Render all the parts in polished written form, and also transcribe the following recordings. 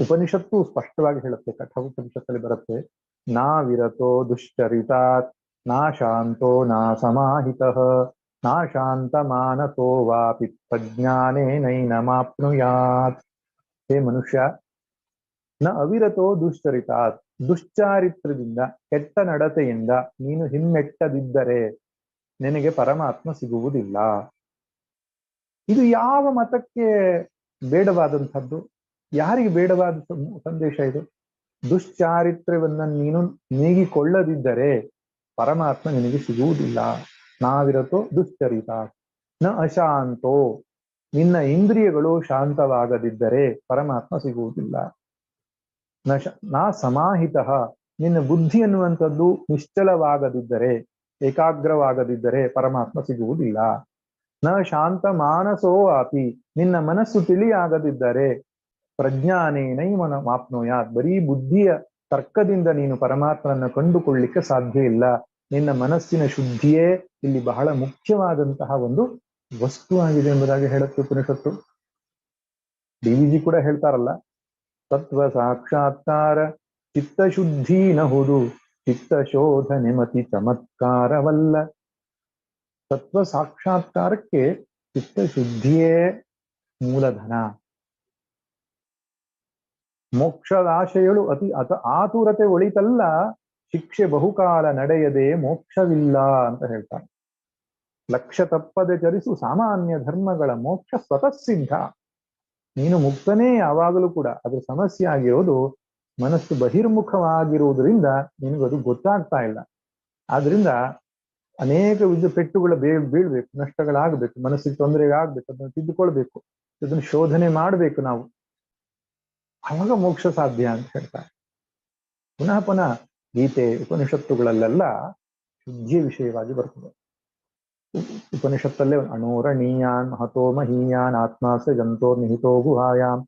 ಉಪನಿಷತ್ತು ಸ್ಪಷ್ಟವಾಗಿ ಹೇಳುತ್ತೆ, ಕಠೋಪನಿಷತ್ತಲ್ಲಿ ಬರುತ್ತೆ, ನಾ ವಿರತೋ ದುಶ್ಚರಿತಾತ್ ನಾ ಶಾಂತೋ ನಾ ಸಮಾಹಿತಃ ನಾ ಶಾಂತ ಮಾನಸೋ ವಾಪಿ ಪ್ರಜ್ಞಾನೇ ನೈನಮಾಪ್ನುಯಾತ್. ಹೇ ಮನುಷ್ಯ, ನ ಅವಿರತೋ ದುಶ್ಚರಿತಾತ್, ದುಶ್ಚಾರಿತ್ರದಿಂದ ಕೆಟ್ಟ ನಡತೆಯಿಂದ ನೀನು ಹಿಮ್ಮೆಟ್ಟದಿದ್ದರೆ ನಿನಗೆ ಪರಮಾತ್ಮ ಸಿಗುವುದಿಲ್ಲ. ಇದು ಯಾವ ಮತಕ್ಕೆ ಬೇಡವಾದಂಥದ್ದು? ಯಾರಿಗೆ ಬೇಡವಾದ ಸಂದೇಶ ಇದು? ದುಶ್ಚಾರಿತ್ರ್ಯವನ್ನ ನೀನು ನೀಗಿಕೊಳ್ಳದಿದ್ದರೆ ಪರಮಾತ್ಮ ನಿನಗೆ ಸಿಗುವುದಿಲ್ಲ. ನಾವಿರತೋ ದುಶ್ಚರಿತ ನ ಅಶಾಂತೋ, ನಿನ್ನ ಇಂದ್ರಿಯಗಳು ಶಾಂತವಾಗದಿದ್ದರೆ ಪರಮಾತ್ಮ ಸಿಗುವುದಿಲ್ಲ. ನಾ ಸಮಾಹಿತ, ನಿನ್ನ ಬುದ್ಧಿ ಅನ್ನುವಂಥದ್ದು ನಿಶ್ಚಲವಾಗದಿದ್ದರೆ, ಏಕಾಗ್ರವಾಗದಿದ್ದರೆ ಪರಮಾತ್ಮ ಸಿಗುವುದಿಲ್ಲ. ನ ಶಾಂತ ಮಾನಸೋ ಅಪಿ, ನಿನ್ನ ಮನಸ್ಸು ತಿಳಿಯಾಗದಿದ್ದರೆ ಪ್ರಜ್ಞಾನೇನೈವನ ಮಾಪ್ನೋಯಾತ್, ಬರೀ ಬುದ್ಧಿಯ ತರ್ಕದಿಂದ ನೀನು ಪರಮಾತ್ಮನನ್ನು ಕಂಡುಕೊಳ್ಳಿಕ್ಕೆ ಸಾಧ್ಯ ಇಲ್ಲ. ನಿನ್ನ ಮನಸ್ಸಿನ ಶುದ್ಧಿಯೇ ಇಲ್ಲಿ ಬಹಳ ಮುಖ್ಯವಾದಂತಹ ಒಂದು ವಸ್ತುವಾಗಿದೆ ಎಂಬುದಾಗಿ ಹೇಳುತ್ತೆ ಉಪನಿಷತ್ತು. ಡಿ.ವಿ.ಜಿ ಕೂಡ ಹೇಳ್ತಾರಲ್ಲ, ತತ್ವ ಸಾಕ್ಷಾತ್ಕಾರ ಚಿತ್ತಶುದ್ಧಿ ನಹುದು ಚಿತ್ತ ಶೋಧನೆ ಮತಿ ಚಮತ್ಕಾರವಲ್ಲ. ತತ್ವ ಸಾಕ್ಷಾತ್ಕಾರಕ್ಕೆ ಚಿತ್ತಶುದ್ಧಿಯೇ ಮೂಲಧನ. ಮೋಕ್ಷದಾಶೆಗಳು ಆತುರತೆ ಒಳಿತಲ್ಲ, ಶಿಕ್ಷೆ ಬಹುಕಾಲ ನಡೆಯದೆ ಮೋಕ್ಷವಿಲ್ಲ ಅಂತ ಹೇಳ್ತಾರೆ. ಲಕ್ಷ್ಯ ತಪ್ಪದೆ ಚರಿಸು ಸಾಮಾನ್ಯ ಧರ್ಮಗಳ ಮೋಕ್ಷ ಸ್ವತಃ ಸಿದ್ಧ. ನೀನು ಮುಕ್ತನೇ ಯಾವಾಗಲೂ ಕೂಡ. ಅದ್ರ ಸಮಸ್ಯೆ ಆಗಿರೋದು ಮನಸ್ಸು ಬಹಿರ್ಮುಖವಾಗಿರುವುದರಿಂದ ನಿನಗದು ಗೊತ್ತಾಗ್ತಾ ಇಲ್ಲ. ಆದ್ರಿಂದ ಅನೇಕ ವಿಧ ಪೆಟ್ಟುಗಳ ಬೀಳ್ಬೇಕು, ನಷ್ಟಗಳಾಗಬೇಕು, ಮನಸ್ಸಿಗೆ ತೊಂದರೆಗಾಗಬೇಕು, ಅದನ್ನು ತಿದ್ದುಕೊಳ್ಬೇಕು, ಅದನ್ನು ಶೋಧನೆ ಮಾಡಬೇಕು ನಾವು, ಆವಾಗ ಮೋಕ್ಷ ಸಾಧ್ಯ ಅಂತ ಹೇಳ್ತಾರೆ. ಪುನಃ ಪುನಃ ಗೀತೆ ಉಪನಿಷತ್ತುಗಳಲ್ಲೆಲ್ಲ ಶುದ್ಧಿಯ ವಿಷಯವಾಗಿ ಬರ್ತದೆ. ಉಪನಿಷತ್ತಲ್ಲೇ ಅಣೋರಣೀಯಾನ್ ಮಹತೋ ಮಹೀಯಾನ್ ಆತ್ಮಾಸ ಜಂತೋರ್ ನಿಹಿತೋ ಗುಹಾಯಾಮ್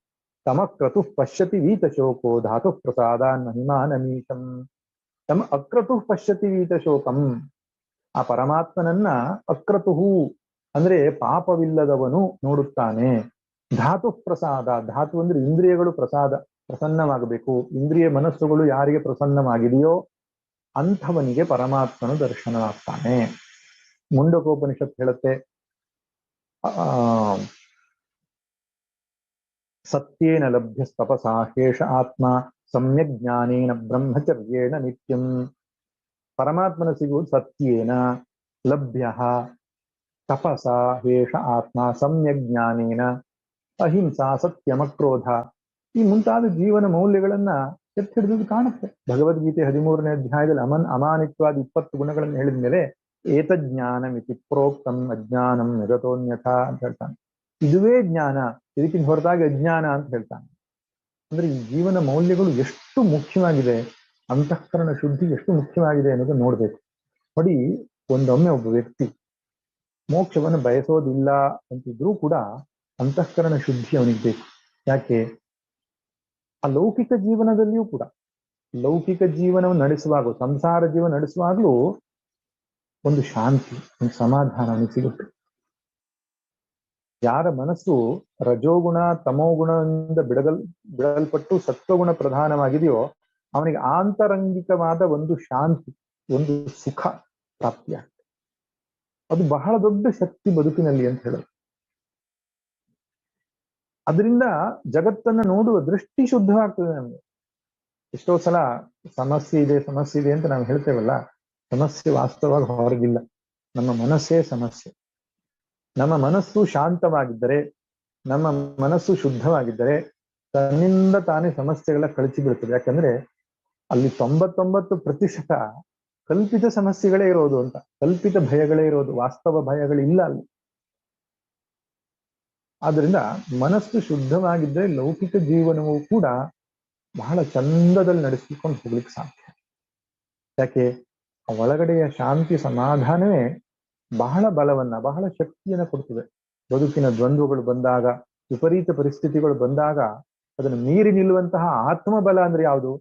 ತಮ ಕ್ರತು ಪಶ್ಯತಿ ವೀತಶೋಕೋ ಧಾತು ಪ್ರಸಾದಾನ್ ಮಹಿಮಾನಮೀಶಂ. ತಮ ಅಕ್ರತು ಪಶ್ಯತಿ ವೀತಶೋಕಂ, ಆ ಪರಮಾತ್ಮನನ್ನ ಅಕ್ರತುಹು ಅಂದ್ರೆ ಪಾಪವಿಲ್ಲದವನು ನೋಡುತ್ತಾನೆ. ಧಾತು ಪ್ರಸಾದ, ಧಾತು ಅಂದ್ರೆ ಇಂದ್ರಿಯಗಳು ಪ್ರಸನ್ನವಾಗಬೇಕು. ಇಂದ್ರಿಯ ಮನಸ್ಸುಗಳು ಯಾರಿಗೆ ಪ್ರಸನ್ನವಾಗಿದೆಯೋ ಅಂಥವನಿಗೆ ಪರಮಾತ್ಮನು ದರ್ಶನವಾಗ್ತಾನೆ. ಮುಂಡಕೋಪನಿಷತ್ ಹೇಳುತ್ತೆ, ಸತ್ಯೇನ ಲಭ್ಯ ತಪಸಾ ಹೇಷ ಆತ್ಮ ಸಮ್ಯಕ್ ಜ್ಞಾನೇನ ಬ್ರಹ್ಮಚರ್ಯೇಣ ನಿತ್ಯಂ. ಪರಮಾತ್ಮನ ಸಿಗುವುದು ಸತ್ಯೇನ ಲಭ್ಯ ತಪಸ ಹೇಷ ಆತ್ಮ ಸಮ್ಯಕ್ ಜ್ಞಾನೇನ, ಅಹಿಂಸಾ ಸತ್ಯಮಕ್ರೋಧ, ಈ ಮುಂತಾದ ಜೀವನ ಮೌಲ್ಯಗಳನ್ನ ಎತ್ತಿ ಹಿಡಿದು ಕಾಣುತ್ತೆ. ಭಗವದ್ಗೀತೆ 13ನೇ ಅಧ್ಯಾಯದಲ್ಲಿ ಅಮಾನಿತ್ವಾದ 20 ಗುಣಗಳನ್ನು ಹೇಳಿದ ಮೇಲೆ ಏತಜ್ಞಾನಮಿತಿ ಪ್ರೋಕ್ತಂ ಅಜ್ಞಾನಂ ನಿರತೋನ್ಯಥ ಅಂತ ಹೇಳ್ತಾನೆ. ಇದುವೇ ಜ್ಞಾನ, ಇದಕ್ಕಿಂತ ಹೊರತಾಗಿ ಅಜ್ಞಾನ ಅಂತ ಹೇಳ್ತಾನೆ. ಅಂದ್ರೆ ಈ ಜೀವನ ಮೌಲ್ಯಗಳು ಎಷ್ಟು ಮುಖ್ಯವಾಗಿದೆ, ಅಂತಃಕರಣ ಶುದ್ಧಿ ಎಷ್ಟು ಮುಖ್ಯವಾಗಿದೆ ಅನ್ನೋದು ನೋಡ್ಬೇಕು. ನೋಡಿ, ಒಂದೊಮ್ಮೆ ಒಬ್ಬ ವ್ಯಕ್ತಿ ಮೋಕ್ಷವನ್ನು ಬಯಸೋದಿಲ್ಲ ಅಂತಿದ್ರೂ ಕೂಡ ಅಂತಃಕರಣ ಶುದ್ಧಿ ಅವನಿಗೆ ಬೇಕು. ಯಾಕೆ? ಆ ಲೌಕಿಕ ಜೀವನದಲ್ಲಿಯೂ ಕೂಡ, ಲೌಕಿಕ ಜೀವನವನ್ನು ನಡೆಸುವಾಗ, ಸಂಸಾರ ಜೀವನ ನಡೆಸುವಾಗಲೂ ಒಂದು ಶಾಂತಿ, ಒಂದು ಸಮಾಧಾನ ಅವನಿಗೆ ಸಿಗುತ್ತೆ. ಯಾರ ಮನಸ್ಸು ರಜೋಗುಣ ತಮೋಗುಣದಿಂದ ಬಿಡಲ್ಪಟ್ಟು ಸತ್ವಗುಣ ಪ್ರಧಾನವಾಗಿದೆಯೋ ಅವನಿಗೆ ಆಂತರಂಗಿಕವಾದ ಒಂದು ಶಾಂತಿ, ಒಂದು ಸುಖ ಪ್ರಾಪ್ತಿಯಾಗ್ತದೆ. ಅದು ಬಹಳ ದೊಡ್ಡ ಶಕ್ತಿ ಬದುಕಿನಲ್ಲಿ ಅಂತ ಹೇಳೋದು. ಅದರಿಂದ ಜಗತ್ತನ್ನ ನೋಡುವ ದೃಷ್ಟಿ ಶುದ್ಧವಾಗ್ತದೆ ನಮ್ಗೆ. ಎಷ್ಟೋ ಸಲ ಸಮಸ್ಯೆ ಇದೆ ಅಂತ ನಾವು ಹೇಳ್ತೇವಲ್ಲ, ಸಮಸ್ಯೆ ವಾಸ್ತವವಾಗಿ ಹೊರಗಿಲ್ಲ, ನಮ್ಮ ಮನಸ್ಸೇ ಸಮಸ್ಯೆ. ನಮ್ಮ ಮನಸ್ಸು ಶಾಂತವಾಗಿದ್ದರೆ, ನಮ್ಮ ಮನಸ್ಸು ಶುದ್ಧವಾಗಿದ್ದರೆ ತನ್ನಿಂದ ತಾನೇ ಸಮಸ್ಯೆಗಳ ಕಳಚಿ ಬಿಡ್ತದೆ. ಯಾಕಂದ್ರೆ ಅಲ್ಲಿ 99% ಕಲ್ಪಿತ ಸಮಸ್ಯೆಗಳೇ ಇರೋದು ಅಂತ, ಕಲ್ಪಿತ ಭಯಗಳೇ ಇರೋದು, ವಾಸ್ತವ ಭಯಗಳಿಲ್ಲ ಅಲ್ಲಿ. ಆದ್ರಿಂದ ಮನಸ್ಸು ಶುದ್ಧವಾಗಿದ್ದರೆ ಲೌಕಿಕ ಜೀವನವೂ ಕೂಡ ಬಹಳ ಚಂದದಲ್ಲಿ ನಡೆಸಿಕೊಂಡು ಹೋಗ್ಲಿಕ್ಕೆ ಸಾಧ್ಯ. ಯಾಕೆ? ಒಳಗಡೆಯ ಶಾಂತಿ ಸಮಾಧಾನವೇ ಬಹಳ ಬಲವನ್ನ, ಬಹಳ ಶಕ್ತಿಯನ್ನ ಕೊಡ್ತದೆ. ಬದುಕಿನ ದ್ವಂದ್ವಗಳು ಬಂದಾಗ, ವಿಪರೀತ ಪರಿಸ್ಥಿತಿಗಳು ಬಂದಾಗ ಅದನ್ನು ಮೀರಿ ನಿಲ್ಲುವಂತಹ ಆತ್ಮಬಲ ಅಂದ್ರೆ ಯಾವುದು?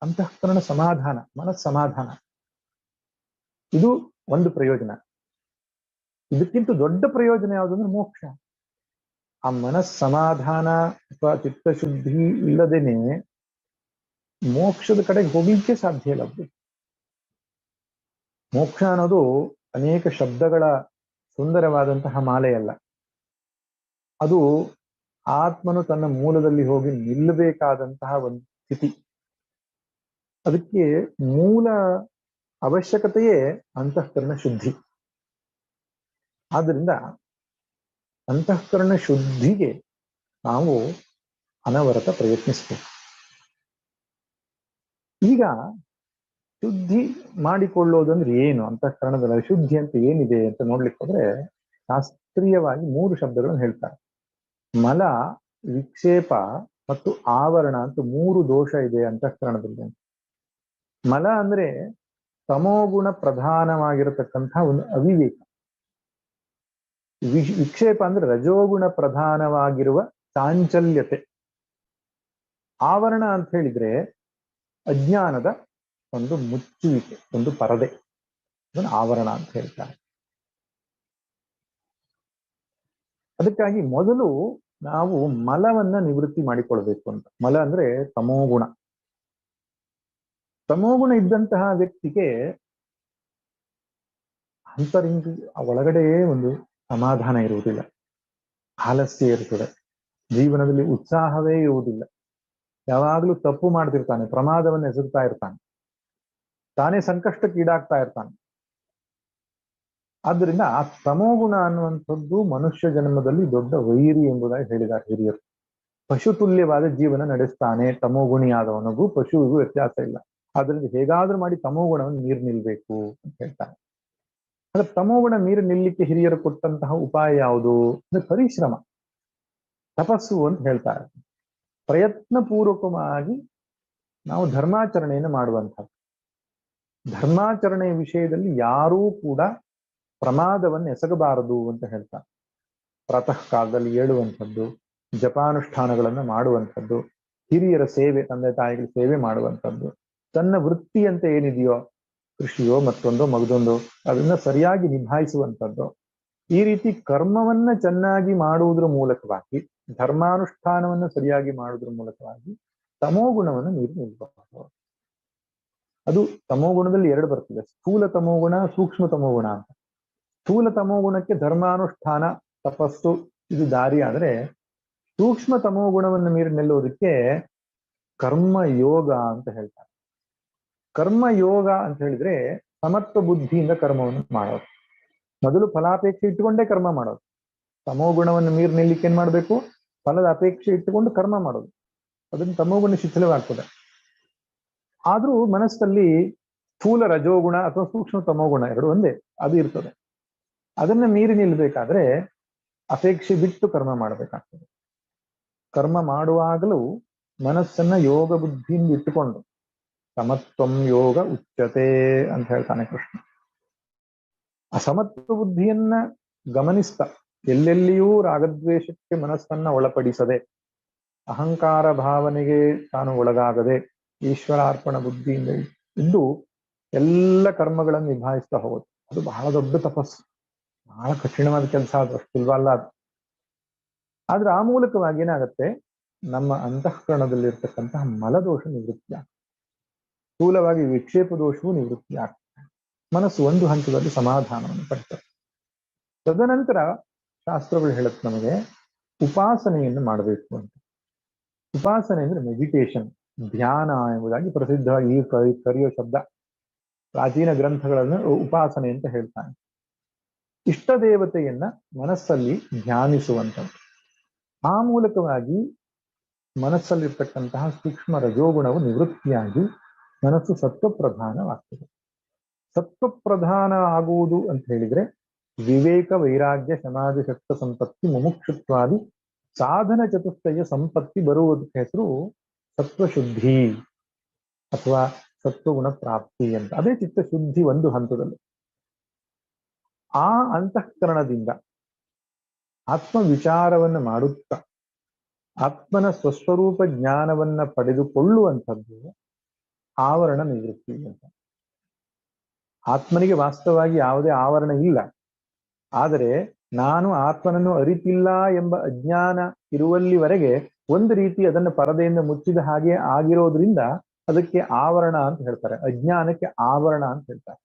ಅಂತಃಕರಣ ಸಮಾಧಾನ, ಮನಸ್ಸಮಾಧಾನ. ಇದು ಒಂದು ಪ್ರಯೋಜನ. ಇದಕ್ಕಿಂತ ದೊಡ್ಡ ಪ್ರಯೋಜನ ಯಾವುದು ಅಂದ್ರೆ ಮೋಕ್ಷ. ಆ ಮನಸ್ಸಮಾಧಾನ ಅಥವಾ ಚಿತ್ತಶುದ್ಧಿ ಇಲ್ಲದೇನೆ ಮೋಕ್ಷದ ಕಡೆಗೆ ಹೋಗ್ಲಿಕ್ಕೆ ಸಾಧ್ಯ ಇಲ್ಲ. ಮೋಕ್ಷ ಅನ್ನೋದು ಅನೇಕ ಶಬ್ದಗಳ ಸುಂದರವಾದಂತಹ ಮಾಲೆಯಲ್ಲ. ಅದು ಆತ್ಮನು ತನ್ನ ಮೂಲದಲ್ಲಿ ಹೋಗಿ ನಿಲ್ಲಬೇಕಾದಂತಹ ಒಂದು ಸ್ಥಿತಿ. ಅದಕ್ಕೆ ಮೂಲ ಅವಶ್ಯಕತೆಯೇ ಅಂತಃಕರಣ ಶುದ್ಧಿ. ಆದ್ದರಿಂದ ಅಂತಃಕರಣ ಶುದ್ಧಿಗೆ ನಾವು ಅನವರತ ಪ್ರಯತ್ನಿಸಬೇಕು. ಈಗ ಶುದ್ಧಿ ಮಾಡಿಕೊಳ್ಳೋದಂದ್ರೆ ಏನು, ಅಂತಃಕರಣದಲ್ಲಿ ಶುದ್ಧಿ ಅಂತ ಏನಿದೆ ಅಂತ ನೋಡ್ಲಿಕ್ಕೆ ಹೋದ್ರೆ ಶಾಸ್ತ್ರೀಯವಾಗಿ 3 ಶಬ್ದಗಳನ್ನು ಹೇಳ್ತಾರೆ. ಮಲ, ವಿಕ್ಷೇಪ ಮತ್ತು ಆವರಣ ಅಂತ 3 ದೋಷ ಇದೆ ಅಂತಃಕರಣದಲ್ಲಿ. ಮಲ ಅಂದ್ರೆ ತಮೋಗುಣ ಪ್ರಧಾನವಾಗಿರತಕ್ಕಂತಹ ಒಂದು ಅವಿವೇಕ. ವಿಕ್ಷೇಪ ಅಂದ್ರೆ ರಜೋಗುಣ ಪ್ರಧಾನವಾಗಿರುವ ಚಾಂಚಲ್ಯತೆ. ಆವರಣ ಅಂತ ಹೇಳಿದ್ರೆ ಅಜ್ಞಾನದ ಒಂದು ಮುಚ್ಚುವಿಕೆ, ಒಂದು ಪರದೆ, ಅದನ್ನು ಆವರಣ ಅಂತ ಹೇಳ್ತಾರೆ. ಅದಕ್ಕಾಗಿ ಮೊದಲು ನಾವು ಮಲವನ್ನ ನಿವೃತ್ತಿ ಮಾಡಿಕೊಳ್ಬೇಕು ಅಂತ. ಮಲ ಅಂದ್ರೆ ತಮೋಗುಣ. ತಮೋಗುಣ ಇದ್ದಂತಹ ವ್ಯಕ್ತಿಗೆ ಒಳಗಡೆ ಒಂದು ಸಮಾಧಾನ ಇರುವುದಿಲ್ಲ, ಆಲಸ್ಯ ಇರುತ್ತದೆ, ಜೀವನದಲ್ಲಿ ಉತ್ಸಾಹವೇ ಇರುವುದಿಲ್ಲ. ಯಾವಾಗಲೂ ತಪ್ಪು ಮಾಡ್ತಿರ್ತಾನೆ, ಪ್ರಮಾದವನ್ನು ಎಸಗ್ತಾ ಇರ್ತಾನೆ, ತಾನೇ ಸಂಕಷ್ಟಕ್ಕೀಡಾಗ್ತಾ ಇರ್ತಾನೆ. ಆದ್ದರಿಂದ ಆ ತಮೋಗುಣ ಅನ್ನುವಂಥದ್ದು ಮನುಷ್ಯ ಜನ್ಮದಲ್ಲಿ ದೊಡ್ಡ ವೈರಿ ಎಂಬುದಾಗಿ ಹೇಳಿದ್ದಾರೆ ಹಿರಿಯರು. ಪಶು ತುಲ್ಯವಾದ ಜೀವನ ನಡೆಸ್ತಾನೆ ತಮೋಗುಣಿಯಾದವನಿಗೂ ಪಶುವಿಗೂ ವ್ಯತ್ಯಾಸ ಇಲ್ಲ. ಆದ್ರಿಂದ ಹೇಗಾದ್ರೂ ಮಾಡಿ ತಮೋಗುಣವನ್ನು ನೀರು ನಿಲ್ಬೇಕು ಅಂತ ಹೇಳ್ತಾರೆ. ಅಂದ್ರೆ ತಮೋಗುಣ ನೀರು ನಿಲ್ಲಿಕ್ಕೆ ಹಿರಿಯರು ಕೊಟ್ಟಂತಹ ಉಪಾಯ ಯಾವುದು ಅಂದ್ರೆ ಪರಿಶ್ರಮ, ತಪಸ್ಸು ಅಂತ ಹೇಳ್ತಾರೆ. ಪ್ರಯತ್ನ ಪೂರ್ವಕವಾಗಿ ನಾವು ಧರ್ಮಾಚರಣೆಯನ್ನು ಮಾಡುವಂಥದ್ದು. ಧರ್ಮಾಚರಣೆಯ ವಿಷಯದಲ್ಲಿ ಯಾರೂ ಕೂಡ ಪ್ರಮಾದವನ್ನು ಎಸಗಬಾರದು ಅಂತ ಹೇಳ್ತಾರೆ. ಪ್ರಾತಃ ಕಾಲದಲ್ಲಿ ಏಳುವಂಥದ್ದು, ಜಪಾನುಷ್ಠಾನಗಳನ್ನು ಮಾಡುವಂಥದ್ದು, ಹಿರಿಯರ ಸೇವೆ, ತಂದೆ ತಾಯಿಗಳ ಸೇವೆ ಮಾಡುವಂಥದ್ದು, ತನ್ನ ವೃತ್ತಿ ಅಂತ ಏನಿದೆಯೋ ಕೃಷಿಯೋ ಮತ್ತೊಂದೋ ಮಗದೊಂದೋ ಅದನ್ನ ಸರಿಯಾಗಿ ನಿಭಾಯಿಸುವಂಥದ್ದು. ಈ ರೀತಿ ಕರ್ಮವನ್ನ ಚೆನ್ನಾಗಿ ಮಾಡುವುದರ ಮೂಲಕವಾಗಿ, ಧರ್ಮಾನುಷ್ಠಾನವನ್ನು ಸರಿಯಾಗಿ ಮಾಡುವುದರ ಮೂಲಕವಾಗಿ ತಮೋಗುಣವನ್ನು ನೀರು ನಿಲ್ಬಹುದು. ಅದು ತಮೋಗುಣದಲ್ಲಿ 2 ಬರ್ತದೆ, ಸ್ಥೂಲ ತಮೋಗುಣ, ಸೂಕ್ಷ್ಮ ತಮೋಗುಣ ಅಂತ. ಸ್ಥೂಲ ತಮೋಗುಣಕ್ಕೆ ಧರ್ಮಾನುಷ್ಠಾನ, ತಪಸ್ಸು ಇದು ದಾರಿ ಆದ್ರೆ, ಸೂಕ್ಷ್ಮ ತಮೋಗುಣವನ್ನು ಮೀರಿ ನಿಲ್ಲೋದಕ್ಕೆ ಕರ್ಮ ಯೋಗ ಅಂತ ಹೇಳ್ತಾರೆ. ಕರ್ಮ ಯೋಗ ಅಂತ ಹೇಳಿದ್ರೆ ಸಮತ್ವ ಬುದ್ಧಿಯಿಂದ ಕರ್ಮವನ್ನು ಮಾಡೋದು. ಮೊದಲು ಫಲಾಪೇಕ್ಷೆ ಇಟ್ಟುಕೊಂಡೇ ಕರ್ಮ ಮಾಡೋದು. ತಮೋಗುಣವನ್ನು ಮೀರಿ ನಿಲ್ಲಿಕ್ಕೆ ಏನ್ ಮಾಡ್ಬೇಕು, ಫಲದ ಅಪೇಕ್ಷೆ ಇಟ್ಟುಕೊಂಡು ಕರ್ಮ ಮಾಡೋದು. ಅದನ್ನು ತಮೋಗುಣ ಶಿಥಿಲವಾಗ್ತದೆ. ಆದ್ರೂ ಮನಸ್ಸಲ್ಲಿ ಸ್ಥೂಲ ರಜೋಗುಣ ಅಥವಾ ಸೂಕ್ಷ್ಮ ತಮೋಗುಣ 2 ಒಂದೇ, ಅದು ಇರ್ತದೆ. ಅದನ್ನ ಮೀರಿ ನಿಲ್ಬೇಕಾದ್ರೆ ಅಪೇಕ್ಷೆ ಬಿಟ್ಟು ಕರ್ಮ ಮಾಡಬೇಕಾಗ್ತದೆ. ಕರ್ಮ ಮಾಡುವಾಗಲೂ ಮನಸ್ಸನ್ನ ಯೋಗ ಬುದ್ಧಿಯಿಂದ ಇಟ್ಟುಕೊಂಡು, ಸಮತ್ವಂ ಯೋಗ ಉಚ್ಯತೆ ಅಂತ ಹೇಳ್ತಾನೆ ಕೃಷ್ಣ. ಆ ಸಮತ್ವ ಬುದ್ಧಿಯನ್ನ ಗಮನಿಸ್ತಾ, ಎಲ್ಲೆಲ್ಲಿಯೂ ರಾಗದ್ವೇಷಕ್ಕೆ ಮನಸ್ಸನ್ನ ಒಳಪಡಿಸದೆ, ಅಹಂಕಾರ ಭಾವನೆಗೆ ತಾನು ಒಳಗಾಗದೆ, ಈಶ್ವರಾರ್ಪಣ ಬುದ್ಧಿಯಿಂದ ಇದ್ದು ಎಲ್ಲ ಕರ್ಮಗಳನ್ನು ನಿಭಾಯಿಸ್ತಾ ಹೋಗೋದು. ಅದು ಬಹಳ ದೊಡ್ಡ ತಪಸ್ಸು, ಬಹಳ ಕಠಿಣವಾದ ಕೆಲಸ. ಅದು ಅಷ್ಟಿಲ್ವಲ್ಲ ಅದು. ಆದ್ರೆ ಆ ಮೂಲಕವಾಗಿ ಏನಾಗತ್ತೆ, ನಮ್ಮ ಅಂತಃಕರಣದಲ್ಲಿರ್ತಕ್ಕಂತಹ ಮಲದೋಷ ನಿವೃತ್ತಿ ಆಗ್ತದೆ. ಸ್ಥೂಲವಾಗಿ ವಿಕ್ಷೇಪ ದೋಷವೂ ನಿವೃತ್ತಿ ಆಗ್ತದೆ. ಮನಸ್ಸು ಒಂದು ಹಂತದಲ್ಲಿ ಸಮಾಧಾನವನ್ನು ಪಡ್ತದೆ. ತದನಂತರ ಶಾಸ್ತ್ರಗಳು ಹೇಳುತ್ತೆ ನಮಗೆ ಉಪಾಸನೆಯನ್ನು ಮಾಡಬೇಕು ಅಂತ. ಉಪಾಸನೆ ಅಂದ್ರೆ ಮೆಡಿಟೇಷನ್, ಧ್ಯಾನ ಎಂಬುದಾಗಿ ಪ್ರಸಿದ್ಧವಾಗಿ ಈ ಕರೆಯೋ ಶಬ್ದ. ಪ್ರಾಚೀನ ಗ್ರಂಥಗಳನ್ನು ಉಪಾಸನೆ ಅಂತ ಹೇಳ್ತಾನೆ. ಇಷ್ಟ ದೇವತೆಯನ್ನ ಮನಸ್ಸಲ್ಲಿ ಧ್ಯಾನಿಸುವಂಥದ್ದು. ಆ ಮೂಲಕವಾಗಿ ಮನಸ್ಸಲ್ಲಿರ್ತಕ್ಕಂತಹ ಸೂಕ್ಷ್ಮ ರಜೋಗುಣವು ನಿವೃತ್ತಿಯಾಗಿ ಮನಸ್ಸು ಸತ್ವಪ್ರಧಾನವಾಗ್ತದೆ. ಸತ್ವಪ್ರಧಾನ ಆಗುವುದು ಅಂತ ಹೇಳಿದ್ರೆ ವಿವೇಕ, ವೈರಾಗ್ಯ, ಸಮಾಧಿ, ಶಕ್ತ ಸಂಪತ್ತಿ, ಮುಮುಕ್ಷುತ್ವಾದಿ ಸಾಧನ ಚತುಷ್ಟಯ ಸಂಪತ್ತಿ ಬರುವುದಕ್ಕೆ ಹೆಸರು ಸತ್ವಶುದ್ಧಿ ಅಥವಾ ಸತ್ವಗುಣ ಪ್ರಾಪ್ತಿ ಅಂತ. ಅದೇ ಚಿತ್ತಶುದ್ಧಿ ಒಂದು ಹಂತದಲ್ಲಿ. ಆ ಅಂತಃಕರಣದಿಂದ ಆತ್ಮ ವಿಚಾರವನ್ನು ಮಾಡುತ್ತಾ ಆತ್ಮನ ಸ್ವಸ್ವರೂಪ ಜ್ಞಾನವನ್ನ ಪಡೆದುಕೊಳ್ಳುವಂಥದ್ದು ಆವರಣ ನಿವೃತ್ತಿ ಅಂತ. ಆತ್ಮನಿಗೆ ವಾಸ್ತವವಾಗಿ ಯಾವುದೇ ಆವರಣ ಇಲ್ಲ, ಆದರೆ ನಾನು ಆತ್ಮನನ್ನು ಅರಿತಿಲ್ಲ ಎಂಬ ಅಜ್ಞಾನ ಇರುವಲ್ಲಿವರೆಗೆ ಒಂದು ರೀತಿ ಅದನ್ನು ಪರದೆಯಿಂದ ಮುಚ್ಚಿದ ಹಾಗೆ ಆಗಿರೋದ್ರಿಂದ ಅದಕ್ಕೆ ಆವರಣ ಅಂತ ಹೇಳ್ತಾರೆ, ಅಜ್ಞಾನಕ್ಕೆ ಆವರಣ ಅಂತ ಹೇಳ್ತಾರೆ.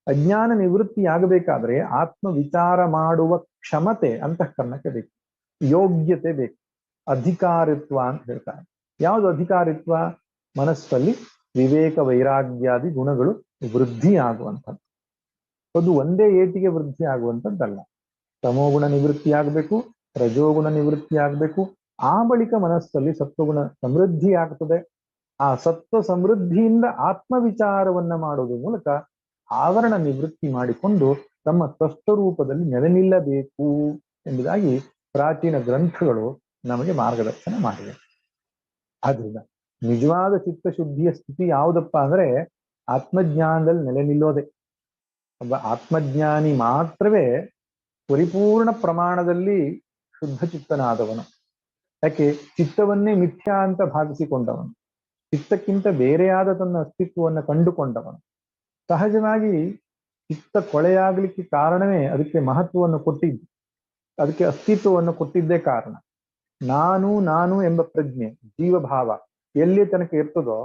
ಅಜ್ಞಾನ ನಿವೃತ್ತಿ ಆಗಬೇಕಾದ್ರೆ ಆತ್ಮ ವಿಚಾರ ಮಾಡುವ ಕ್ಷಮತೆ ಅಂತಃಕರಣಕ್ಕೆ ಬೇಕು, ಯೋಗ್ಯತೆ ಬೇಕು, ಅಧಿಕಾರಿತ್ವ ಅಂತ ಹೇಳ್ತಾರೆ. ಯಾವುದು ಅಧಿಕಾರಿತ್ವ? ಮನಸ್ಸಲ್ಲಿ ವಿವೇಕ ವೈರಾಗ್ಯಾದಿ ಗುಣಗಳು ವೃದ್ಧಿ ಆಗುವಂಥದ್ದು. ಅದು ಒಂದೇ ಏಟಿಗೆ ವೃದ್ಧಿ ಆಗುವಂಥದ್ದಲ್ಲ. ತಮೋಗುಣ ನಿವೃತ್ತಿ ಆಗಬೇಕು, ರಜೋಗುಣ ನಿವೃತ್ತಿ ಆಗಬೇಕು, ಆ ಬಳಿಕ ಮನಸ್ಸಲ್ಲಿ ಸತ್ವಗುಣ ಸಮೃದ್ಧಿ ಆಗ್ತದೆ. ಆ ಸತ್ವ ಸಮೃದ್ಧಿಯಿಂದ ಆತ್ಮವಿಚಾರವನ್ನ ಮಾಡೋದ್ರ ಮೂಲಕ ಆವರಣ ನಿವೃತ್ತಿ ಮಾಡಿಕೊಂಡು ತಮ್ಮ ತತ್ವರೂಪದಲ್ಲಿ ನೆಲೆ ನಿಲ್ಲಬೇಕು ಎಂಬುದಾಗಿ ಪ್ರಾಚೀನ ಗ್ರಂಥಗಳು ನಮಗೆ ಮಾರ್ಗದರ್ಶನ ಮಾಡಿವೆ. ಆದ್ರಿಂದ ನಿಜವಾದ ಚಿತ್ತಶುದ್ಧಿಯ ಸ್ಥಿತಿ ಯಾವುದಪ್ಪ ಅಂದ್ರೆ ಆತ್ಮಜ್ಞಾನದಲ್ಲಿ ನೆಲೆ ನಿಲ್ಲೋದೆ. ಒಬ್ಬ ಆತ್ಮಜ್ಞಾನಿ ಮಾತ್ರವೇ ಪರಿಪೂರ್ಣ ಪ್ರಮಾಣದಲ್ಲಿ ಶುದ್ಧ ಚಿತ್ತನಾದವನು. ಯಾಕೆ? ಚಿತ್ತವನ್ನೇ ಮಿಥ್ಯಾ ಅಂತ ಭಾವಿಸಿಕೊಂಡವನು, ಚಿತ್ತಕ್ಕಿಂತ ಬೇರೆಯಾದ ತನ್ನ ಅಸ್ತಿತ್ವವನ್ನು ಕಂಡುಕೊಂಡವನು. ಸಹಜವಾಗಿ ಚಿತ್ತ ಕೊಳೆಯಾಗಲಿಕ್ಕೆ ಕಾರಣವೇ ಅದಕ್ಕೆ ಮಹತ್ವವನ್ನು ಕೊಟ್ಟಿದ್ದು, ಅದಕ್ಕೆ ಅಸ್ತಿತ್ವವನ್ನು ಕೊಟ್ಟಿದ್ದೇ ಕಾರಣ. ನಾನು ನಾನು ಎಂಬ ಪ್ರಜ್ಞೆ, ಜೀವಭಾವ ಎಲ್ಲಿ ತನಕ ಇರ್ತದೋ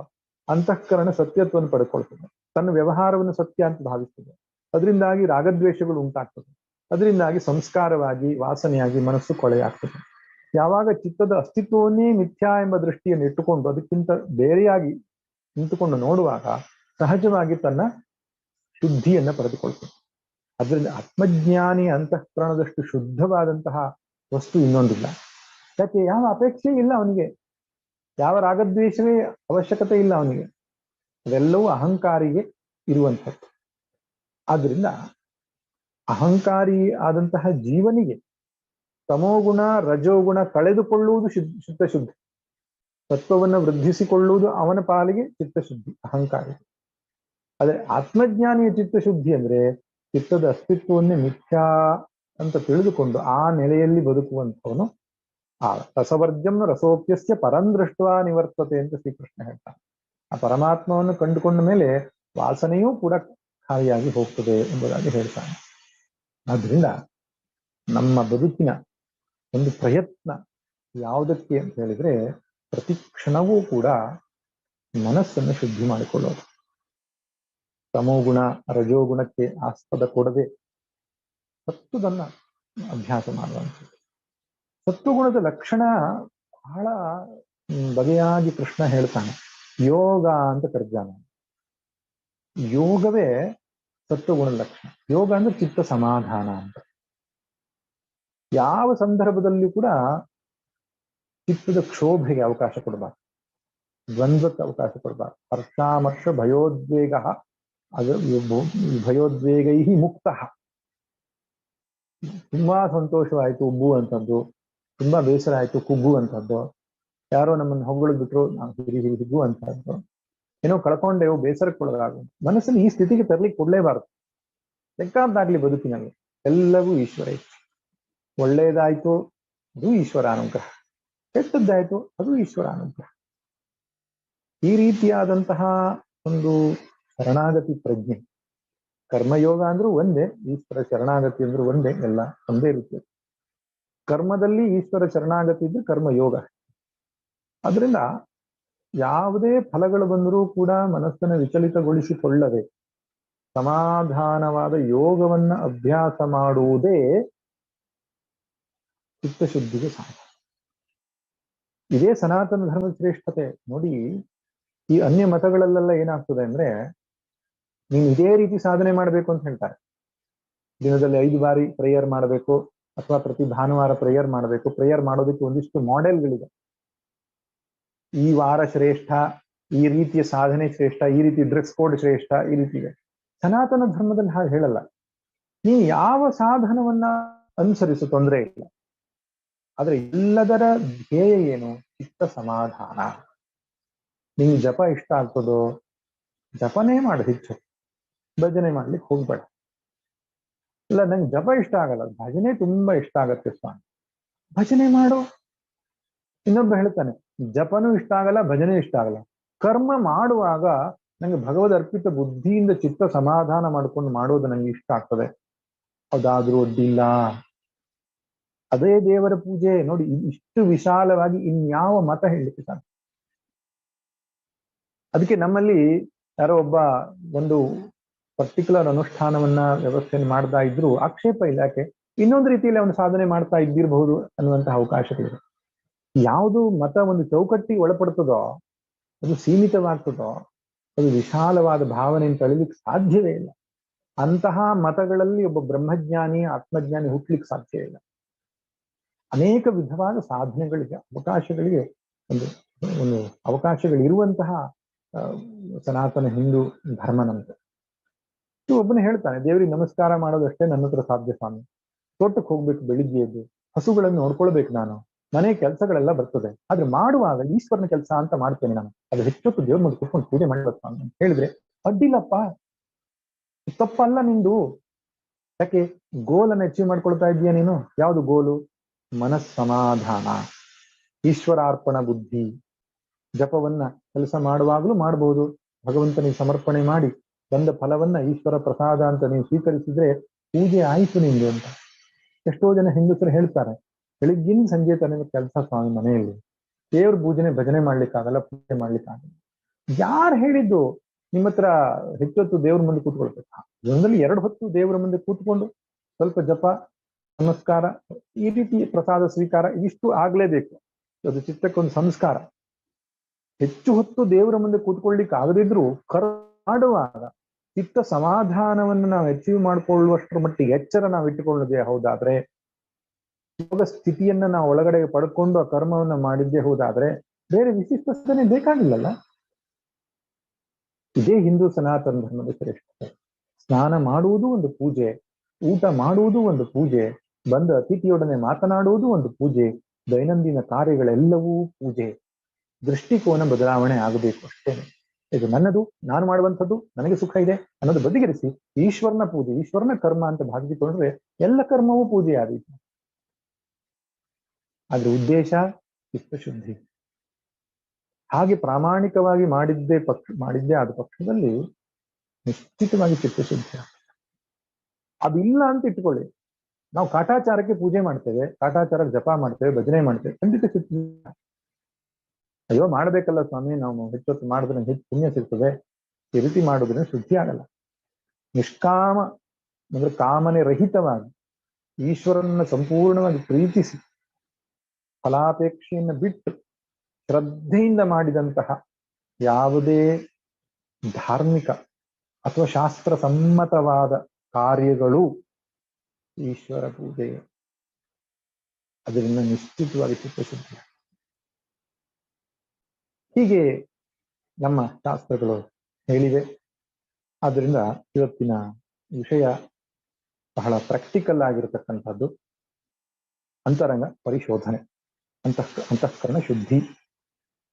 ಅಂತಃಕರಣ ಸತ್ಯತ್ವವನ್ನು ಪಡ್ಕೊಳ್ತದೆ, ತನ್ನ ವ್ಯವಹಾರವನ್ನು ಸತ್ಯ ಅಂತ ಭಾವಿಸ್ತದೆ. ಅದರಿಂದಾಗಿ ರಾಗದ್ವೇಷಗಳು ಉಂಟಾಗ್ತದೆ, ಅದರಿಂದಾಗಿ ಸಂಸ್ಕಾರವಾಗಿ ವಾಸನೆಯಾಗಿ ಮನಸ್ಸು ಕೊಳೆಯಾಗ್ತದೆ. ಯಾವಾಗ ಚಿತ್ತದ ಅಸ್ತಿತ್ವವನ್ನೇ ಮಿಥ್ಯಾ ಎಂಬ ದೃಷ್ಟಿಯನ್ನು ಇಟ್ಟುಕೊಂಡು ಅದಕ್ಕಿಂತ ಬೇರೆಯಾಗಿ ನಿಂತುಕೊಂಡು ನೋಡುವಾಗ ಸಹಜವಾಗಿ ತನ್ನ ಶುದ್ಧಿಯನ್ನ ಪಡೆದುಕೊಳ್ತದೆ. ಅದರಿಂದ ಆತ್ಮಜ್ಞಾನಿ ಅಂತಃಕರಣದಷ್ಟು ಶುದ್ಧವಾದಂತಹ ವಸ್ತು ಇನ್ನೊಂದಿಲ್ಲ. ಯಾಕೆ? ಯಾವ ಅಪೇಕ್ಷೆ ಇಲ್ಲ ಅವನಿಗೆ, ಯಾವ ರಾಗದ್ವೇಷವೇ ಅವಶ್ಯಕತೆ ಇಲ್ಲ ಅವನಿಗೆ. ಅವೆಲ್ಲವೂ ಅಹಂಕಾರಿಗೆ ಇರುವಂಥದ್ದು. ಆದ್ರಿಂದ ಅಹಂಕಾರಿ ಆದಂತಹ ಜೀವನಿಗೆ ತಮೋಗುಣ ರಜೋಗುಣ ಕಳೆದುಕೊಳ್ಳುವುದು ಚಿತ್ತಶುದ್ಧಿ, ತತ್ವವನ್ನು ವೃದ್ಧಿಸಿಕೊಳ್ಳುವುದು ಅವನ ಪಾಲಿಗೆ ಚಿತ್ತಶುದ್ಧಿ ಅಹಂಕಾರಿ. ಆದ್ರೆ ಆತ್ಮಜ್ಞಾನಿಯ ಚಿತ್ತಶುದ್ಧಿ ಅಂದ್ರೆ ಚಿತ್ತದ ಅಸ್ತಿತ್ವವನ್ನೇ ಮಿಥ್ಯಾ ಅಂತ ತಿಳಿದುಕೊಂಡು ಆ ನೆಲೆಯಲ್ಲಿ ಬದುಕುವಂಥವನು. ಆ ರಸವರ್ಜಂ ರಸೋಪ್ಯಸ್ಯ ಪರಂದೃಷ್ಟ ನಿವರ್ತತೆ ಅಂತ ಶ್ರೀಕೃಷ್ಣ ಹೇಳ್ತಾನೆ. ಆ ಪರಮಾತ್ಮವನ್ನು ಕಂಡುಕೊಂಡ ಮೇಲೆ ವಾಸನೆಯೂ ಕೂಡ ಖಾಲಿಯಾಗಿ ಹೋಗ್ತದೆ ಎಂಬುದಾಗಿ ಹೇಳ್ತಾನೆ. ಆದ್ರಿಂದ ನಮ್ಮ ಬದುಕಿನ ಒಂದು ಪ್ರಯತ್ನ ಯಾವುದಕ್ಕೆ ಅಂತ ಹೇಳಿದ್ರೆ ಪ್ರತಿ ಕ್ಷಣವೂ ಕೂಡ ಮನಸ್ಸನ್ನು ಶುದ್ಧಿ ಮಾಡಿಕೊಳ್ಳೋದು. ತಮೋಗುಣ ರಜೋಗುಣಕ್ಕೆ ಆಸ್ಪದ ಕೊಡದೆ ಸತ್ವದನ್ನ ಅಭ್ಯಾಸ ಮಾಡುವಂಥದ್ದು. ಸತ್ವಗುಣದ ಲಕ್ಷಣ ಬಹಳ ಬಗೆಯಾಗಿ ಕೃಷ್ಣ ಹೇಳ್ತಾನೆ. ಯೋಗ ಅಂತ ಕರೆದಾನೆ. ಯೋಗವೇ ಸತ್ವಗುಣದ ಲಕ್ಷಣ. ಯೋಗ ಅಂದ್ರೆ ಚಿತ್ತ ಸಮಾಧಾನ ಅಂತ. ಯಾವ ಸಂದರ್ಭದಲ್ಲಿ ಕೂಡ ಚಿತ್ತದ ಕ್ಷೋಭೆಗೆ ಅವಕಾಶ ಕೊಡಬಾರ್ದು, ದ್ವಂದ್ವಕ್ಕೆ ಅವಕಾಶ ಕೊಡಬಾರ್ದು. ಹರ್ಷಾಮರ್ಷ ಭಯೋದ್ವೇಗ ಅದು ಭಯೋದ್ವೇಗೈ ಮುಕ್ತ. ತುಂಬಾ ಸಂತೋಷವಾಯಿತು ಉಬ್ಬುವಂಥದ್ದು, ತುಂಬಾ ಬೇಸರ ಆಯ್ತು ಕುಗ್ಗುವಂಥದ್ದು, ಯಾರೋ ನಮ್ಮನ್ನು ಹೊಗಳಿದ್ ಬಿಟ್ರು ನಾವು ಹಿಗ್ಗುವಂಥದ್ದು, ಏನೋ ಕಳ್ಕೊಂಡೆವು ಬೇಸರಕ್ಕೊಳಗಾಗುವ ಮನಸ್ಸನ್ನು ಈ ಸ್ಥಿತಿಗೆ ತರಲಿಕ್ಕೆ ಕೊಡ್ಲೇಬಾರದು. ಬೇಕಾದ್ದಾಗ್ಲಿ ಬದುಕಿನಲ್ಲಿ ಎಲ್ಲವೂ ಈಶ್ವರ ಇಚ್ಛೆ. ಒಳ್ಳೆಯದಾಯ್ತು ಅದು ಈಶ್ವರ ಅನುಗ್ರಹ, ಕೆಟ್ಟದ್ದಾಯ್ತು ಅದು ಈಶ್ವರ ಅನುಗ್ರಹ. ಈ ರೀತಿಯಾದಂತಹ ಒಂದು ಶರಣಾಗತಿ ಪ್ರಜ್ಞೆ. ಕರ್ಮಯೋಗ ಅಂದ್ರೂ ಒಂದೇ, ಈಶ್ವರ ಶರಣಾಗತಿ ಅಂದ್ರೂ ಒಂದೇ, ಎಲ್ಲ ಒಂದೇ ರೀತಿಯ ಕರ್ಮದಲ್ಲಿ ಈಶ್ವರ ಶರಣಾಗತಿ ಇದ್ರೆ ಕರ್ಮಯೋಗ. ಅದರಿಂದ ಯಾವುದೇ ಫಲಗಳು ಬಂದರೂ ಕೂಡ ಮನಸ್ಸನ್ನು ವಿಚಲಿತಗೊಳಿಸಿಕೊಳ್ಳದೆ ಸಮಾಧಾನವಾದ ಯೋಗವನ್ನ ಅಭ್ಯಾಸ ಮಾಡುವುದೇ ಚಿತ್ತಶುದ್ಧಿಗೆ ಸಾಧ್ಯ. ಇದೇ ಸನಾತನ ಧರ್ಮದ ಶ್ರೇಷ್ಠತೆ. ನೋಡಿ, ಈ ಅನ್ಯ ಮತಗಳಲ್ಲೆಲ್ಲ ಏನಾಗ್ತದೆ ಅಂದ್ರೆ ನೀನು ಇದೇ ರೀತಿ ಸಾಧನೆ ಮಾಡಬೇಕು ಅಂತ ಹೇಳ್ತಾರೆ. ದಿನದಲ್ಲಿ 5 ಬಾರಿ ಪ್ರೇಯರ್ ಮಾಡಬೇಕು, ಅಥವಾ ಪ್ರತಿ ಭಾನುವಾರ ಪ್ರೇಯರ್ ಮಾಡಬೇಕು. ಪ್ರೇಯರ್ ಮಾಡೋದಕ್ಕೆ ಒಂದಿಷ್ಟು ಮಾಡೆಲ್ಗಳಿದೆ. ಈ ವಾರ ಶ್ರೇಷ್ಠ, ಈ ರೀತಿಯ ಸಾಧನೆ ಶ್ರೇಷ್ಠ, ಈ ರೀತಿ ಡ್ರೆಸ್ ಕೋಡ್ ಶ್ರೇಷ್ಠ, ಈ ರೀತಿ ಇದೆ. ಸನಾತನ ಧರ್ಮದಲ್ಲಿ ಹಾಗೆ ಹೇಳಲ್ಲ. ನೀನು ಯಾವ ಸಾಧನವನ್ನ ಅನುಸರಿಸು, ತೊಂದರೆ ಇಲ್ಲ. ಆದ್ರೆ ಎಲ್ಲದರ ಧ್ಯೇಯ ಏನು? ಚಿತ್ತ ಸಮಾಧಾನ. ನಿಂಗೆ ಜಪ ಇಷ್ಟ ಆಗ್ತದೋ ಜಪನೇ ಮಾಡು, ಹೆಚ್ಚು ಭಜನೆ ಮಾಡ್ಲಿಕ್ಕೆ ಹೋಗ್ಬೇಡ. ಇಲ್ಲ ನಂಗೆ ಜಪ ಇಷ್ಟ ಆಗಲ್ಲ, ಭಜನೆ ತುಂಬಾ ಇಷ್ಟ ಆಗತ್ತೆ ಸ್ವಾಮಿ, ಭಜನೆ ಮಾಡು. ಇನ್ನೊಬ್ಬ ಹೇಳ್ತಾನೆ ಜಪನೂ ಇಷ್ಟ ಆಗಲ್ಲ, ಭಜನೆ ಇಷ್ಟ ಆಗಲ್ಲ. ಕರ್ಮ ಮಾಡುವಾಗ ನಂಗೆ ಭಗವದ್ ಅರ್ಪಿತ ಬುದ್ಧಿಯಿಂದ ಚಿತ್ತ ಸಮಾಧಾನ ಮಾಡ್ಕೊಂಡು ಮಾಡೋದು ನಂಗೆ ಇಷ್ಟ ಆಗ್ತದೆ, ಅದಾದ್ರೂ ಅಡ್ಡಿಲ್ಲ. ಅದೇ ದೇವರ ಪೂಜೆ. ನೋಡಿ, ಇಷ್ಟು ವಿಶಾಲವಾಗಿ ಇನ್ಯಾವ ಮತ ಹೇಳಲಿಕ್ಕೆ ಸಾಧ್ಯ? ಅದಕ್ಕೆ ನಮ್ಮಲ್ಲಿ ಯಾರೋ ಒಬ್ಬ ಒಂದು ಪರ್ಟಿಕ್ಯುಲರ್ ಅನುಷ್ಠಾನವನ್ನ ವ್ಯವಸ್ಥೆಯನ್ನು ಮಾಡ್ತಾ ಇದ್ರು, ಆಕ್ಷೇಪ ಇಲ್ಲ. ಯಾಕೆ? ಇನ್ನೊಂದು ರೀತಿಯಲ್ಲಿ ಅವನು ಸಾಧನೆ ಮಾಡ್ತಾ ಇದ್ದಿರಬಹುದು ಅನ್ನುವಂತಹ ಅವಕಾಶಗಳಿದೆ. ಯಾವುದು ಮತ ಒಂದು ಚೌಕಟ್ಟಿಗೆ ಒಳಪಡ್ತದೋ, ಅದು ಸೀಮಿತವಾಗ್ತದೋ, ಅದು ವಿಶಾಲವಾದ ಭಾವನೆಯನ್ನು ತಳಿಲಿಕ್ಕೆ ಸಾಧ್ಯವೇ ಇಲ್ಲ. ಅಂತಹ ಮತಗಳಲ್ಲಿ ಒಬ್ಬ ಬ್ರಹ್ಮಜ್ಞಾನಿ, ಆತ್ಮಜ್ಞಾನಿ ಹುಟ್ಟಲಿಕ್ಕೆ ಸಾಧ್ಯ ಇಲ್ಲ. ಅನೇಕ ವಿಧವಾದ ಸಾಧನೆಗಳಿಗೆ, ಅವಕಾಶಗಳಿಗೆ ಒಂದು ಒಂದು ಅವಕಾಶಗಳಿರುವಂತಹ ಸನಾತನ ಹಿಂದೂ ಧರ್ಮ ನಮ್ದು. ಒಬ್ಬನು ಹೇಳ್ತಾನೆ, ದೇವರಿಗೆ ನಮಸ್ಕಾರ ಮಾಡೋದಷ್ಟೇ ನನ್ನ ಹತ್ರ ಸಾಧ್ಯ ಸ್ವಾಮಿ. ತೋಟಕ್ಕೆ ಹೋಗ್ಬೇಕು, ಬೆಳಿಗ್ಗೆ ಎದ್ದು ಹಸುಗಳನ್ನು ನೋಡ್ಕೊಳ್ಬೇಕು, ನಾನು ಮನೆ ಕೆಲಸಗಳೆಲ್ಲ ಬರ್ತದೆ, ಆದ್ರೆ ಮಾಡುವಾಗ ಈಶ್ವರನ ಕೆಲಸ ಅಂತ ಮಾಡ್ತೇನೆ ನಾನು. ಅದು ಹೆಚ್ಚೊತ್ತು ದೇವ್ರ ಮುಂದೆ ಕೂತ್ಕೊಂಡು ಪೂಜೆ ಮಾಡ್ಬೇಕು ಅಂತ ಹೇಳಿದ್ರೆ ಅಡ್ಡಿಲ್ಲಪ್ಪ, ತಪ್ಪಲ್ಲ ನಿಂದು. ಯಾಕೆ? ಗೋಲನ್ನು ಅಚೀವ್ ಮಾಡ್ಕೊಳ್ತಾ ಇದೀಯ ನೀನು. ಯಾವುದು ಗೋಲು? ಮನಸ್ಸಮಾಧಾನ, ಈಶ್ವರಾರ್ಪಣ ಬುದ್ಧಿ. ಜಪವನ್ನ ಕೆಲಸ ಮಾಡುವಾಗಲೂ ಮಾಡಬಹುದು, ಭಗವಂತನಿಗೆ ಸಮರ್ಪಣೆ ಮಾಡಿ ಬಂದ ಫಲವನ್ನ ಈಶ್ವರ ಪ್ರಸಾದ ಅಂತ ನೀವು ಸ್ವೀಕರಿಸಿದ್ರೆ ಪೂಜೆ ಆಯಿತು ನಿಮ್ಗೆ ಅಂತ. ಎಷ್ಟೋ ಜನ ಹೆಂಗಸರು ಹೇಳ್ತಾರೆ, ಬೆಳಿಗ್ಗಿನ ಸಂಜೆ ತನಕ ಕೆಲಸ ಸ್ವಾಮಿ ಮನೆಯಲ್ಲಿ, ದೇವ್ರ ಪೂಜನೆ ಭಜನೆ ಮಾಡ್ಲಿಕ್ಕಾಗಲ್ಲ, ಪೂಜೆ ಮಾಡ್ಲಿಕ್ಕಾಗಲ್ಲ. ಯಾರು ಹೇಳಿದ್ದು ನಿಮ್ಮ ಹತ್ರ ಹೆಚ್ಚೊತ್ತು ದೇವ್ರ ಮುಂದೆ ಕೂತ್ಕೊಳ್ಬೇಕಾ? ಜೀವನದಲ್ಲಿ 2 ಹೊತ್ತು ದೇವರ ಮುಂದೆ ಕೂತ್ಕೊಂಡು ಸ್ವಲ್ಪ ಜಪ, ನಮಸ್ಕಾರ, ಈ ರೀತಿ ಪ್ರಸಾದ ಸ್ವೀಕಾರ ಇಷ್ಟು ಆಗ್ಲೇಬೇಕು. ಅದು ಚಿತ್ತಕ್ಕೊಂದು ಸಂಸ್ಕಾರ. ಹೆಚ್ಚು ಹೊತ್ತು ದೇವರ ಮುಂದೆ ಕೂತ್ಕೊಳ್ಲಿಕ್ಕೆ ಆಗದಿದ್ರು ಮಾಡುವಾಗ ಚಿತ್ತ ಸಮಾಧಾನವನ್ನು ನಾವು ಅಚೀವ್ ಮಾಡ್ಕೊಳ್ಳುವಷ್ಟರ ಮಟ್ಟಿಗೆ ಎಚ್ಚರ ನಾವು ಇಟ್ಟುಕೊಳ್ಳದೆ ಹೌದಾದ್ರೆ, ಯೋಗ ಸ್ಥಿತಿಯನ್ನ ನಾವು ಒಳಗಡೆ ಪಡ್ಕೊಂಡು ಆ ಕರ್ಮವನ್ನ ಮಾಡಿದ್ದೇ ಹೌದಾದ್ರೆ ಬೇರೆ ವಿಶಿಷ್ಟ ಸಾಧನೆ ಬೇಕಾಗಿಲ್ಲಲ್ಲ. ಇದೇ ಹಿಂದೂ ಸನಾತನ ಧರ್ಮದ ಶ್ರೇಷ್ಠತೆ. ಸ್ನಾನ ಮಾಡುವುದು ಒಂದು ಪೂಜೆ, ಊಟ ಮಾಡುವುದು ಒಂದು ಪೂಜೆ, ಬಂದ ಅತಿಥಿಯೊಡನೆ ಮಾತನಾಡುವುದು ಒಂದು ಪೂಜೆ, ದೈನಂದಿನ ಕಾರ್ಯಗಳೆಲ್ಲವೂ ಪೂಜೆ. ದೃಷ್ಟಿಕೋನ ಬದಲಾವಣೆ ಆಗಬೇಕು ಅಷ್ಟೇ. ಇದು ನನ್ನದು, ನಾನು ಮಾಡುವಂಥದ್ದು, ನನಗೆ ಸುಖ ಇದೆ ಅನ್ನೋದು ಬದಿಗಿರಿಸಿ ಈಶ್ವರನ ಪೂಜೆ, ಈಶ್ವರನ ಕರ್ಮ ಅಂತ ಭಾವಿಸಿಕೊಂಡ್ರೆ ಎಲ್ಲ ಕರ್ಮವೂ ಪೂಜೆ ಆದೀತು. ಆದ್ರೆ ಉದ್ದೇಶ ಚಿತ್ತಶುದ್ಧಿ. ಹಾಗೆ ಪ್ರಾಮಾಣಿಕವಾಗಿ ಮಾಡಿದ್ದೇ ಆದ ಪಕ್ಷದಲ್ಲಿ ನಿಶ್ಚಿತವಾಗಿ ಚಿತ್ತಶುದ್ಧಿ. ಅದಿಲ್ಲ ಅಂತ ಇಟ್ಕೊಳ್ಳಿ, ನಾವು ಕಾಟಾಚಾರಕ್ಕೆ ಪೂಜೆ ಮಾಡ್ತೇವೆ, ಕಾಟಾಚಾರಕ್ಕೆ ಜಪ ಮಾಡ್ತೇವೆ, ಭಜನೆ ಮಾಡ್ತೇವೆ, ಖಂಡಿತ ಚಿತ್ತ ಅಯ್ಯೋ ಮಾಡ್ಬೇಕಲ್ಲ ಸ್ವಾಮಿ, ನಾವು ಹೆಚ್ಚೊತ್ತು ಮಾಡಿದ್ರೆ ಹೆಚ್ಚು ಪುಣ್ಯ ಸಿಗ್ತದೆ, ಈ ರೀತಿ ಮಾಡೋದ್ರಿಂದ ಶುದ್ಧಿ ಆಗಲ್ಲ. ನಿಷ್ಕಾಮ ಅಂದ್ರೆ ಕಾಮನೆ ರಹಿತವಾಗಿ ಈಶ್ವರನ ಸಂಪೂರ್ಣವಾಗಿ ಪ್ರೀತಿಸಿ ಫಲಾಪೇಕ್ಷೆಯನ್ನು ಬಿಟ್ಟು ಶ್ರದ್ಧೆಯಿಂದ ಮಾಡಿದಂತಹ ಯಾವುದೇ ಧಾರ್ಮಿಕ ಅಥವಾ ಶಾಸ್ತ್ರ ಸಮ್ಮತವಾದ ಕಾರ್ಯಗಳು ಈಶ್ವರ ಪೂಜೆ. ಅದರಿಂದ ನಿಶ್ಚಿತವಾಗಿ ಚಿತ್ತಶುದ್ಧಿ. ಹೀಗೆ ನಮ್ಮ ಶಾಸ್ತ್ರಗಳು ಹೇಳಿವೆ. ಆದ್ದರಿಂದ ಇವತ್ತಿನ ವಿಷಯ ಬಹಳ ಪ್ರಾಕ್ಟಿಕಲ್ ಆಗಿರತಕ್ಕಂಥದ್ದು. ಅಂತರಂಗ ಪರಿಶೋಧನೆ, ಅಂತಃಕರಣ ಶುದ್ಧಿ.